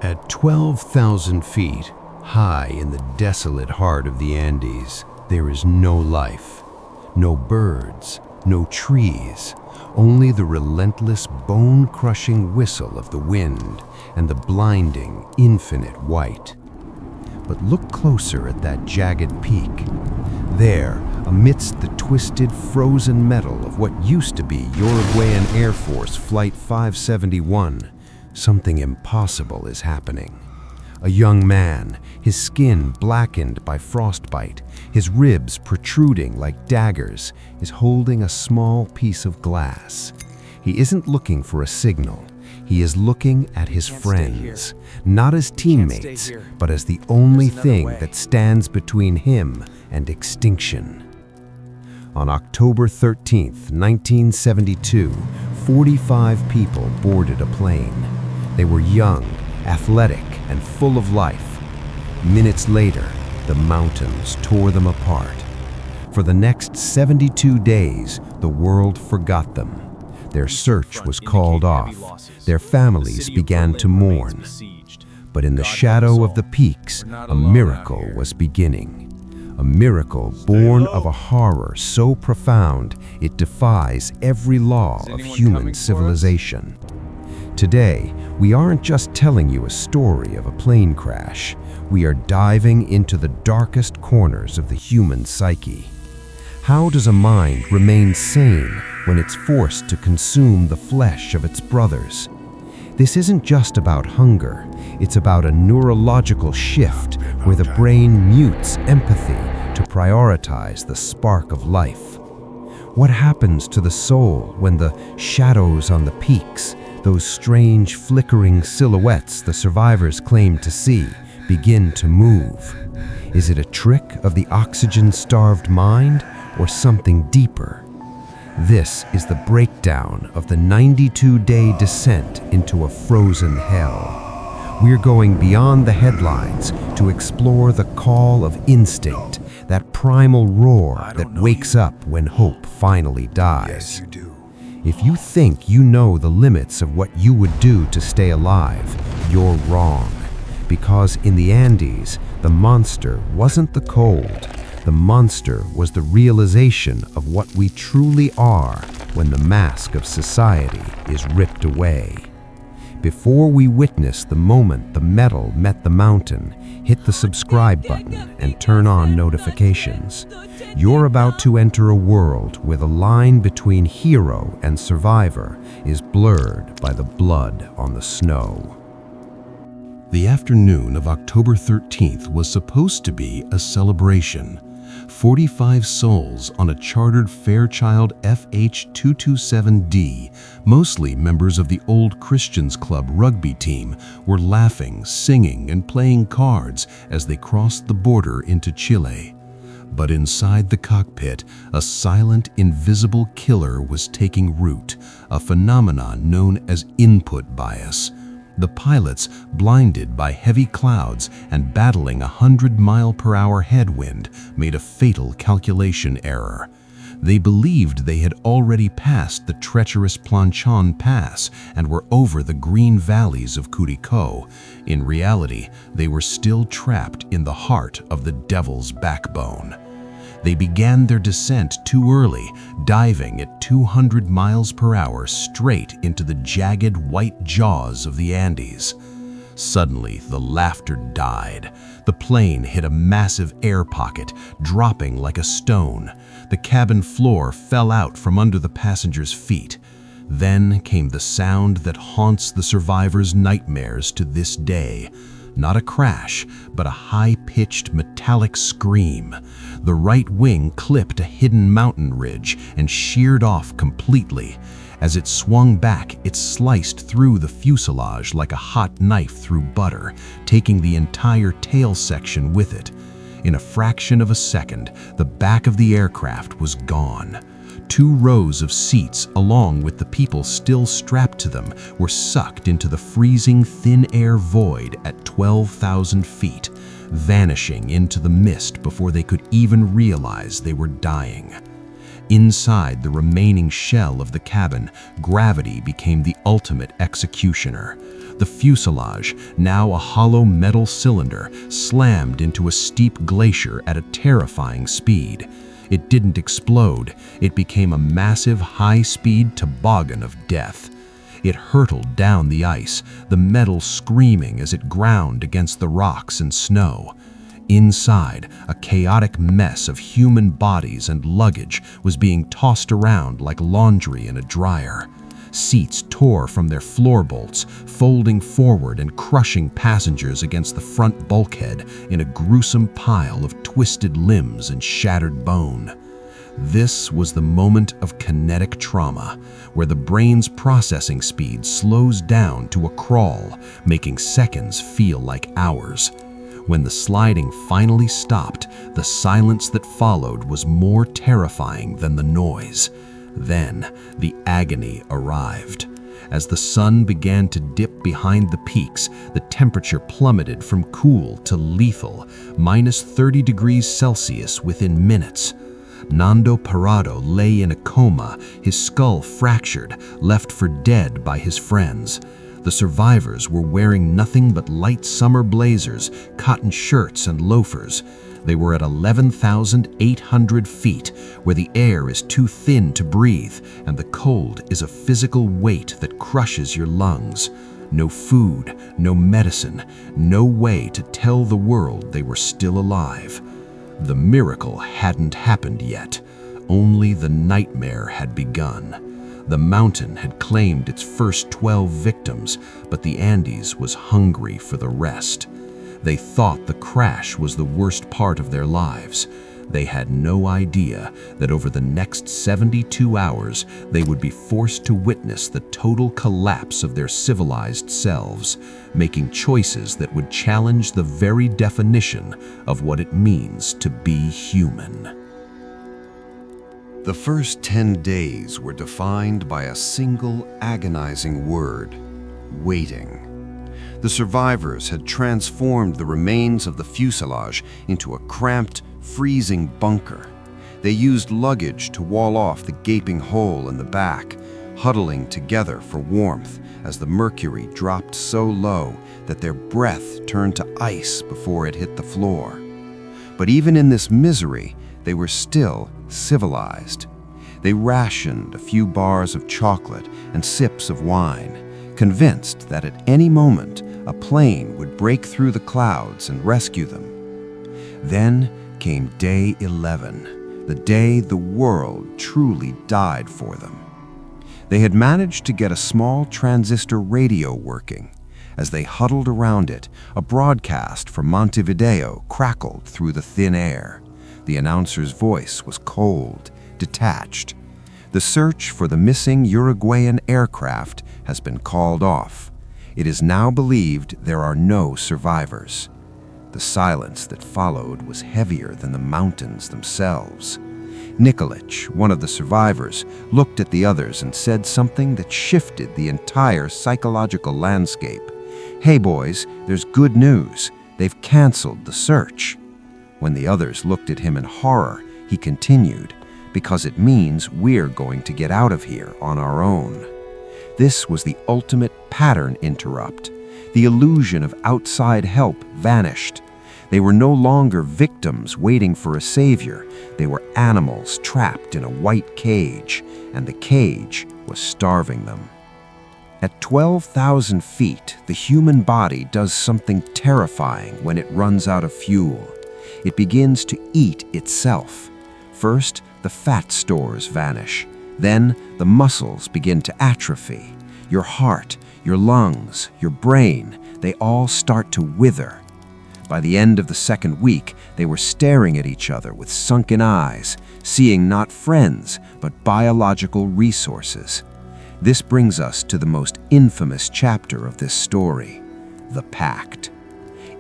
At 12,000 feet, high in the desolate heart of the Andes, there is no life, no birds, no trees, only the relentless, bone-crushing whistle of the wind and the blinding, infinite white. But look closer at that jagged peak. There, amidst the twisted, frozen metal of what used to be Uruguayan Air Force Flight 571, something impossible is happening. A young man, his skin blackened by frostbite, his ribs protruding like daggers, is holding a small piece of glass. He isn't looking for a signal. He is looking at his friends, not as teammates, but as the only thing that stands between him and extinction. On October 13th, 1972, 45 people boarded a plane. They were young, athletic, and full of life. Minutes later, the mountains tore them apart. For the next 72 days, the world forgot them. Their search was called off. Their families began to mourn. But in the shadow of the peaks, a miracle was beginning. A miracle born of a horror so profound it defies every law of human civilization. Today, we aren't just telling you a story of a plane crash. We are diving into the darkest corners of the human psyche. How does a mind remain sane when it's forced to consume the flesh of its brothers? This isn't just about hunger. It's about a neurological shift where the brain mutes empathy to prioritize the spark of life. What happens to the soul when the shadows on the peaks, those strange flickering silhouettes the survivors claim to see, begin to move? Is it a trick of the oxygen-starved mind or something deeper? This is the breakdown of the 92-day descent into a frozen hell. We're going beyond the headlines to explore the call of instinct, that primal roar that wakes up when hope finally dies. Yes, you do. If you think you know the limits of what you would do to stay alive, you're wrong. Because in the Andes, the monster wasn't the cold. The monster was the realization of what we truly are when the mask of society is ripped away. Before we witness the moment the metal met the mountain, hit the subscribe button and turn on notifications. You're about to enter a world where the line between hero and survivor is blurred by the blood on the snow. The afternoon of October 13th was supposed to be a celebration. 45 souls on a chartered Fairchild FH227D, mostly members of the Old Christians Club rugby team, were laughing, singing, and playing cards as they crossed the border into Chile. But inside the cockpit, a silent, invisible killer was taking root, a phenomenon known as input bias. The pilots, blinded by heavy clouds and battling a 100-mile-per-hour headwind, made a fatal calculation error. They believed they had already passed the treacherous Planchon Pass and were over the green valleys of Curicó. In reality, they were still trapped in the heart of the Devil's Backbone. They began their descent too early, diving at 200 miles per hour straight into the jagged white jaws of the Andes. Suddenly, the laughter died. The plane hit a massive air pocket, dropping like a stone. The cabin floor fell out from under the passengers' feet. Then came the sound that haunts the survivors' nightmares to this day. Not a crash, but a high-pitched metallic scream. The right wing clipped a hidden mountain ridge and sheared off completely. As it swung back, it sliced through the fuselage like a hot knife through butter, taking the entire tail section with it. In a fraction of a second, the back of the aircraft was gone. 2 rows of seats, along with the people still strapped to them, were sucked into the freezing thin air void at 12,000 feet, vanishing into the mist before they could even realize they were dying. Inside the remaining shell of the cabin, gravity became the ultimate executioner. The fuselage, now a hollow metal cylinder, slammed into a steep glacier at a terrifying speed. It didn't explode. It became a massive, high-speed toboggan of death. It hurtled down the ice, the metal screaming as it ground against the rocks and snow. Inside, a chaotic mess of human bodies and luggage was being tossed around like laundry in a dryer. Seats tore from their floor bolts, folding forward and crushing passengers against the front bulkhead in a gruesome pile of twisted limbs and shattered bone. This was the moment of kinetic trauma, where the brain's processing speed slows down to a crawl, making seconds feel like hours. When the sliding finally stopped, the silence that followed was more terrifying than the noise. Then, the agony arrived. As the sun began to dip behind the peaks, the temperature plummeted from cool to lethal, minus 30 degrees Celsius within minutes. Nando Parado lay in a coma, his skull fractured, left for dead by his friends. The survivors were wearing nothing but light summer blazers, cotton shirts, and loafers. They were at 11,800 feet, where the air is too thin to breathe, and the cold is a physical weight that crushes your lungs. No food, no medicine, no way to tell the world they were still alive. The miracle hadn't happened yet. Only the nightmare had begun. The mountain had claimed its first 12 victims, but the Andes was hungry for the rest. They thought the crash was the worst part of their lives. They had no idea that over the next 72 hours, they would be forced to witness the total collapse of their civilized selves, making choices that would challenge the very definition of what it means to be human. The first 10 days were defined by a single agonizing word: waiting. The survivors had transformed the remains of the fuselage into a cramped, freezing bunker. They used luggage to wall off the gaping hole in the back, huddling together for warmth as the mercury dropped so low that their breath turned to ice before it hit the floor. But even in this misery, they were still civilized. They rationed a few bars of chocolate and sips of wine, convinced that at any moment a plane would break through the clouds and rescue them. Then came day 11, the day the world truly died for them. They had managed to get a small transistor radio working. As they huddled around it, a broadcast from Montevideo crackled through the thin air. The announcer's voice was cold, detached. The search for the missing Uruguayan aircraft has been called off. It is now believed there are no survivors. The silence that followed was heavier than the mountains themselves. Nikolic, one of the survivors, looked at the others and said something that shifted the entire psychological landscape. "Hey boys, there's good news. They've canceled the search." When the others looked at him in horror, he continued, "Because it means we're going to get out of here on our own." This was the ultimate pattern interrupt. The illusion of outside help vanished. They were no longer victims waiting for a savior. They were animals trapped in a white cage, and the cage was starving them. At 12,000 feet, the human body does something terrifying when it runs out of fuel. It begins to eat itself. First, the fat stores vanish. Then, the muscles begin to atrophy. Your heart, your lungs, your brain, they all start to wither. By the end of the second week, they were staring at each other with sunken eyes, seeing not friends, but biological resources. This brings us to the most infamous chapter of this story, the Pact.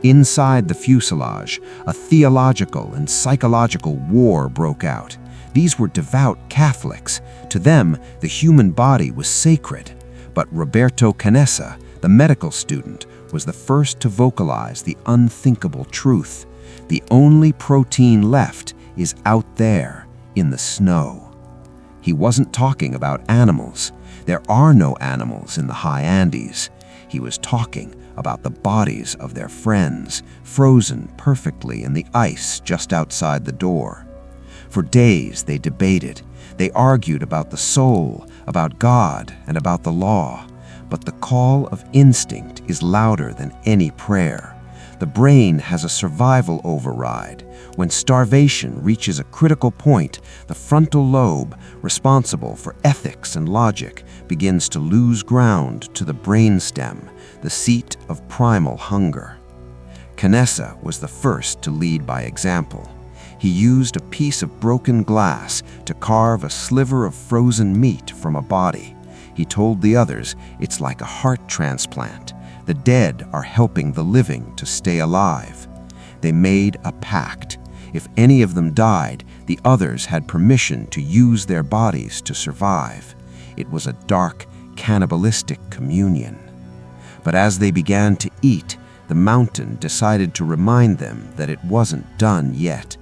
Inside the fuselage, a theological and psychological war broke out. These were devout Catholics. To them, the human body was sacred. But Roberto Canessa, the medical student, was the first to vocalize the unthinkable truth. The only protein left is out there in the snow. He wasn't talking about animals. There are no animals in the high Andes. He was talking about the bodies of their friends, frozen perfectly in the ice just outside the door. For days they debated. They argued about the soul, about God, and about the law. But the call of instinct is louder than any prayer. The brain has a survival override. When starvation reaches a critical point, the frontal lobe, responsible for ethics and logic, begins to lose ground to the brainstem, the seat of primal hunger. Kanata was the first to lead by example. He used a piece of broken glass to carve a sliver of frozen meat from a body. He told the others, "It's like a heart transplant. The dead are helping the living to stay alive." They made a pact. If any of them died, the others had permission to use their bodies to survive. It was a dark, cannibalistic communion. But as they began to eat, the mountain decided to remind them that it wasn't done yet.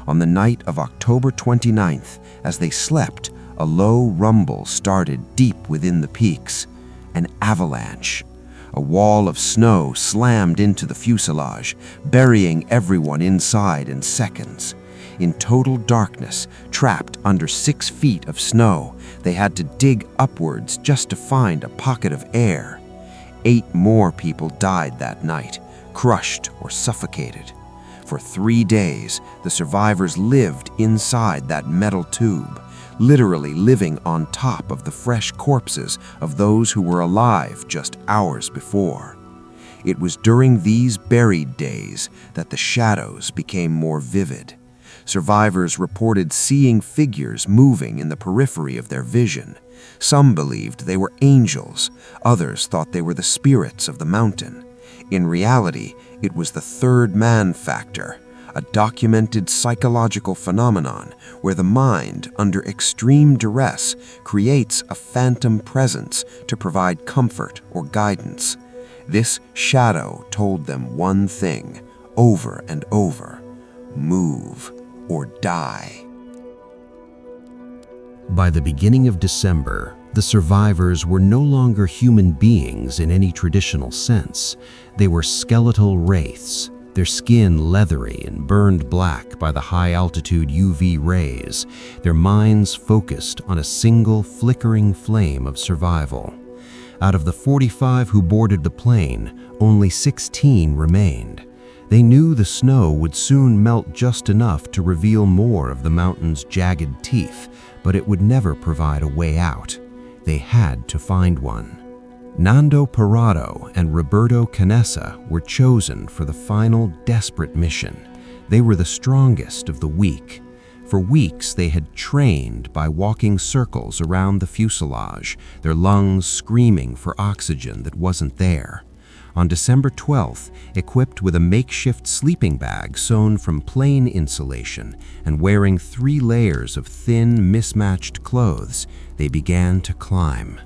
On the night of October 29th, as they slept, a low rumble started deep within the peaks. An avalanche. A wall of snow slammed into the fuselage, burying everyone inside in seconds. In total darkness, trapped under 6 feet of snow, they had to dig upwards just to find a pocket of air. 8 more people died that night, crushed or suffocated. For 3 days, the survivors lived inside that metal tube, literally living on top of the fresh corpses of those who were alive just hours before. It was during these buried days that the shadows became more vivid. Survivors reported seeing figures moving in the periphery of their vision. Some believed they were angels, others thought they were the spirits of the mountain. In reality, it was the third man factor, a documented psychological phenomenon where the mind, under extreme duress, creates a phantom presence to provide comfort or guidance. This shadow told them one thing, over and over: move or die. By the beginning of December, the survivors were no longer human beings in any traditional sense. They were skeletal wraiths, their skin leathery and burned black by the high-altitude UV rays, their minds focused on a single flickering flame of survival. Out of the 45 who boarded the plane, only 16 remained. They knew the snow would soon melt just enough to reveal more of the mountain's jagged teeth, but it would never provide a way out. They had to find one. Nando Parado and Roberto Canessa were chosen for the final desperate mission. They were the strongest of the weak. For weeks they had trained by walking circles around the fuselage, their lungs screaming for oxygen that wasn't there. On December 12th, equipped with a makeshift sleeping bag sewn from plain insulation and wearing 3 layers of thin, mismatched clothes, they began to climb.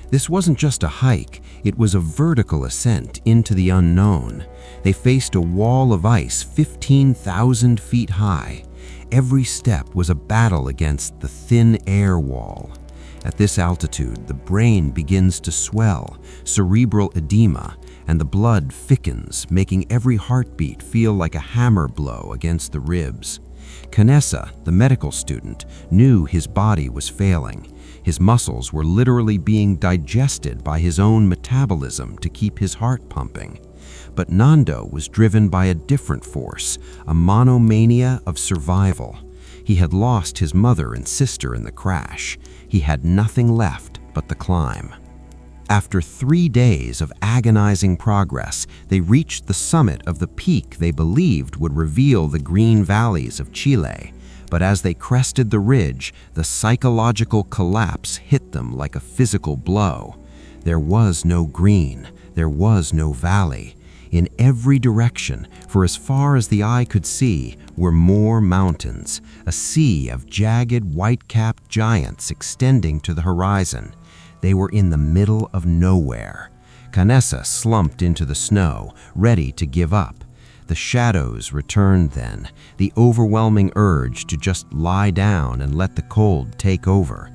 This wasn't just a hike, it was a vertical ascent into the unknown. They faced a wall of ice 15,000 feet high. Every step was a battle against the thin air wall. At this altitude, the brain begins to swell, cerebral edema, and the blood thickens, making every heartbeat feel like a hammer blow against the ribs. Canessa, the medical student, knew his body was failing. His muscles were literally being digested by his own metabolism to keep his heart pumping. But Nando was driven by a different force, a monomania of survival. He had lost his mother and sister in the crash. He had nothing left but the climb. After 3 days of agonizing progress, they reached the summit of the peak they believed would reveal the green valleys of Chile. But as they crested the ridge, the psychological collapse hit them like a physical blow. There was no green, there was no valley. In every direction, for as far as the eye could see, were more mountains, a sea of jagged, white-capped giants extending to the horizon. They were in the middle of nowhere. Canessa slumped into the snow, ready to give up. The shadows returned then, the overwhelming urge to just lie down and let the cold take over.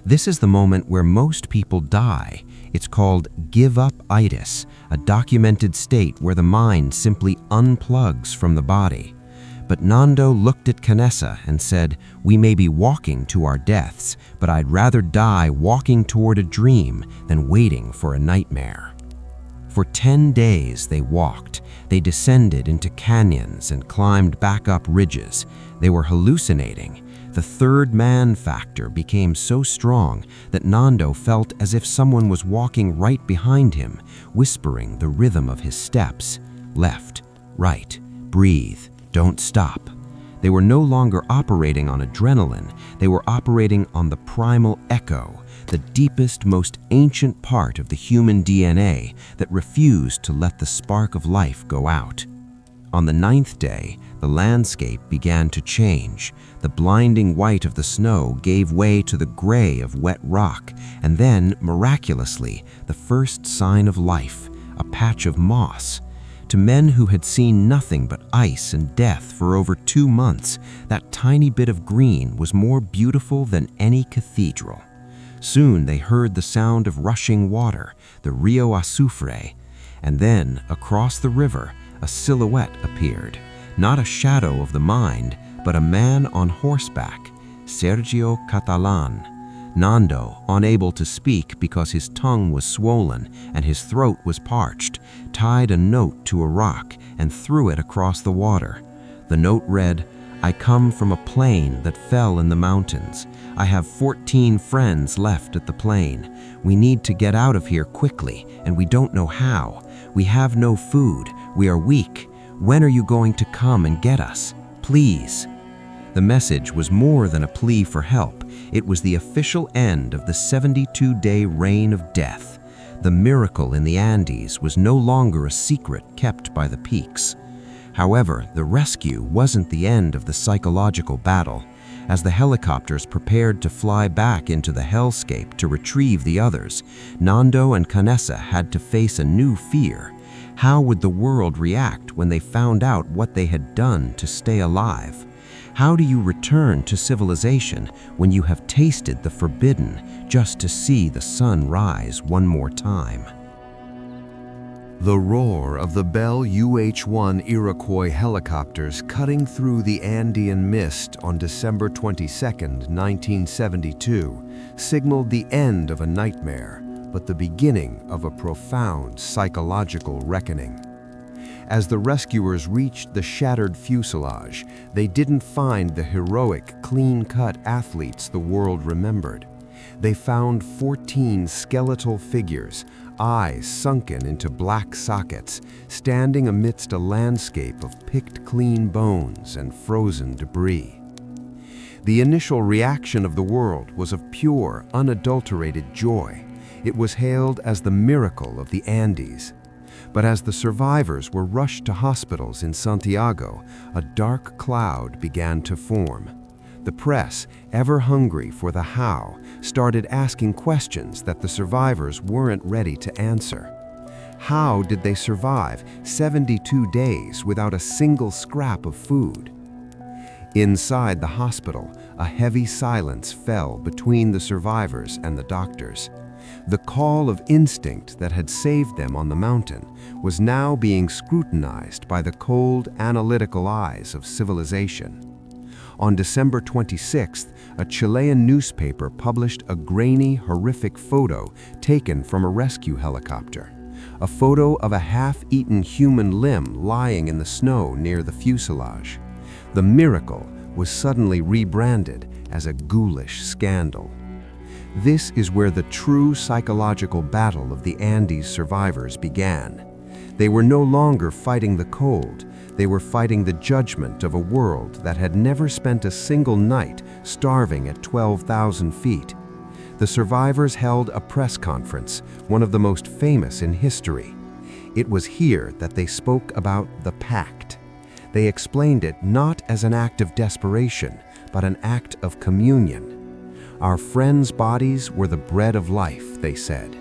This is the moment where most people die. It's called give-up-itis, a documented state where the mind simply unplugs from the body. But Nando looked at Kanata and said, "We may be walking to our deaths, but I'd rather die walking toward a dream than waiting for a nightmare." For 10 days they walked. They descended into canyons and climbed back up ridges. They were hallucinating. The third man factor became so strong that Nando felt as if someone was walking right behind him, whispering the rhythm of his steps. Left, right, breathe, don't stop. They were no longer operating on adrenaline. They were operating on the primal echo, the deepest, most ancient part of the human DNA that refused to let the spark of life go out. On the 9th day, the landscape began to change. The blinding white of the snow gave way to the gray of wet rock, and then, miraculously, the first sign of life, a patch of moss. To men who had seen nothing but ice and death for over 2 months, that tiny bit of green was more beautiful than any cathedral. Soon they heard the sound of rushing water, the Rio Azufre, and then, across the river, a silhouette appeared. Not a shadow of the mind, but a man on horseback, Sergio Catalan. Nando, unable to speak because his tongue was swollen and his throat was parched, tied a note to a rock and threw it across the water. The note read, "I come from a plane that fell in the mountains. I have 14 friends left at the plane. We need to get out of here quickly, and we don't know how. We have no food. We are weak. When are you going to come and get us? Please." The message was more than a plea for help. It was the official end of the 72-day reign of death. The miracle in the Andes was no longer a secret kept by the peaks. However, the rescue wasn't the end of the psychological battle. As the helicopters prepared to fly back into the hellscape to retrieve the others, Nando and Kanata had to face a new fear. How would the world react when they found out what they had done to stay alive? How do you return to civilization when you have tasted the forbidden just to see the sun rise one more time? The roar of the Bell UH-1 Iroquois helicopters cutting through the Andean mist on December 22, 1972, signaled the end of a nightmare, but the beginning of a profound psychological reckoning. As the rescuers reached the shattered fuselage, they didn't find the heroic, clean-cut athletes the world remembered. They found 14 skeletal figures, eyes sunken into black sockets, standing amidst a landscape of picked clean bones and frozen debris. The initial reaction of the world was of pure, unadulterated joy. It was hailed as the miracle of the Andes. But as the survivors were rushed to hospitals in Santiago, a dark cloud began to form. The press, ever hungry for the how, started asking questions that the survivors weren't ready to answer. How did they survive 72 days without a single scrap of food? Inside the hospital, a heavy silence fell between the survivors and the doctors. The call of instinct that had saved them on the mountain was now being scrutinized by the cold, analytical eyes of civilization. On December 26th, a Chilean newspaper published a grainy, horrific photo taken from a rescue helicopter. A photo of a half-eaten human limb lying in the snow near the fuselage. The miracle was suddenly rebranded as a ghoulish scandal. This is where the true psychological battle of the Andes survivors began. They were no longer fighting the cold. They were fighting the judgment of a world that had never spent a single night starving at 12,000 feet. The survivors held a press conference, one of the most famous in history. It was here that they spoke about the Pact. They explained it not as an act of desperation, but an act of communion. Our friends' bodies were the bread of life, they said.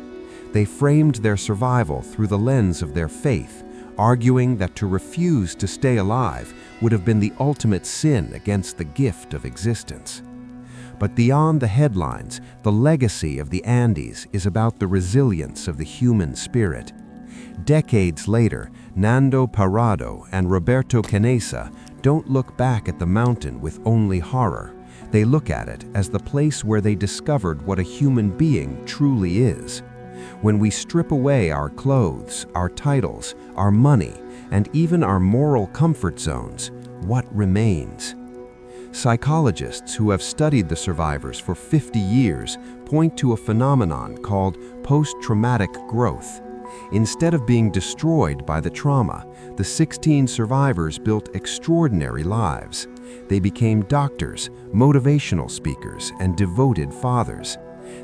They framed their survival through the lens of their faith, arguing that to refuse to stay alive would have been the ultimate sin against the gift of existence. But beyond the headlines, the legacy of the Andes is about the resilience of the human spirit. Decades later, Nando Parrado and Roberto Canessa don't look back at the mountain with only horror. They look at it as the place where they discovered what a human being truly is. When we strip away our clothes, our titles, our money, and even our moral comfort zones, what remains? Psychologists who have studied the survivors for 50 years point to a phenomenon called post-traumatic growth. Instead of being destroyed by the trauma, the 16 survivors built extraordinary lives. They became doctors, motivational speakers, and devoted fathers.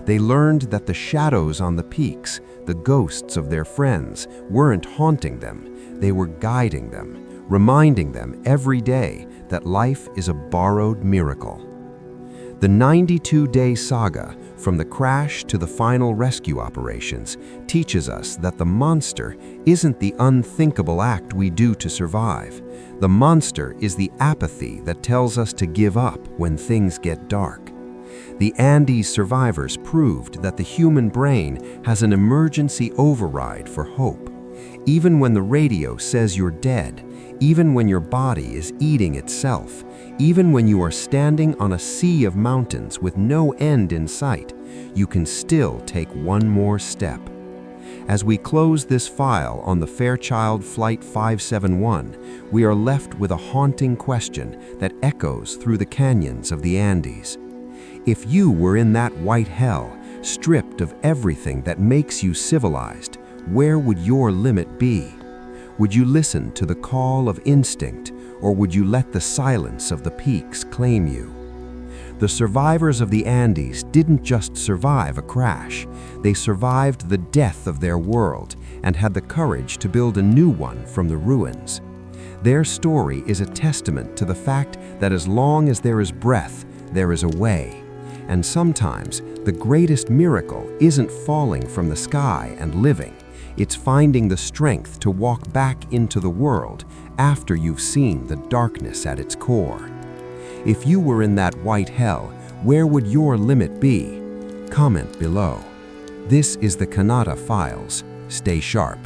They learned that the shadows on the peaks, the ghosts of their friends, weren't haunting them, they were guiding them, reminding them every day that life is a borrowed miracle. The 92-day saga, from the crash to the final rescue operations, teaches us that the monster isn't the unthinkable act we do to survive. The monster is the apathy that tells us to give up when things get dark. The Andes survivors proved that the human brain has an emergency override for hope. Even when the radio says you're dead, even when your body is eating itself, even when you are standing on a sea of mountains with no end in sight, you can still take one more step. As we close this file on the Fairchild Flight 571, we are left with a haunting question that echoes through the canyons of the Andes. If you were in that white hell, stripped of everything that makes you civilized, where would your limit be? Would you listen to the call of instinct, or would you let the silence of the peaks claim you? The survivors of the Andes didn't just survive a crash, they survived the death of their world and had the courage to build a new one from the ruins. Their story is a testament to the fact that as long as there is breath, there is a way. And sometimes, the greatest miracle isn't falling from the sky and living. It's finding the strength to walk back into the world after you've seen the darkness at its core. If you were in that white hell, where would your limit be? Comment below. This is the Kanata Files. Stay sharp.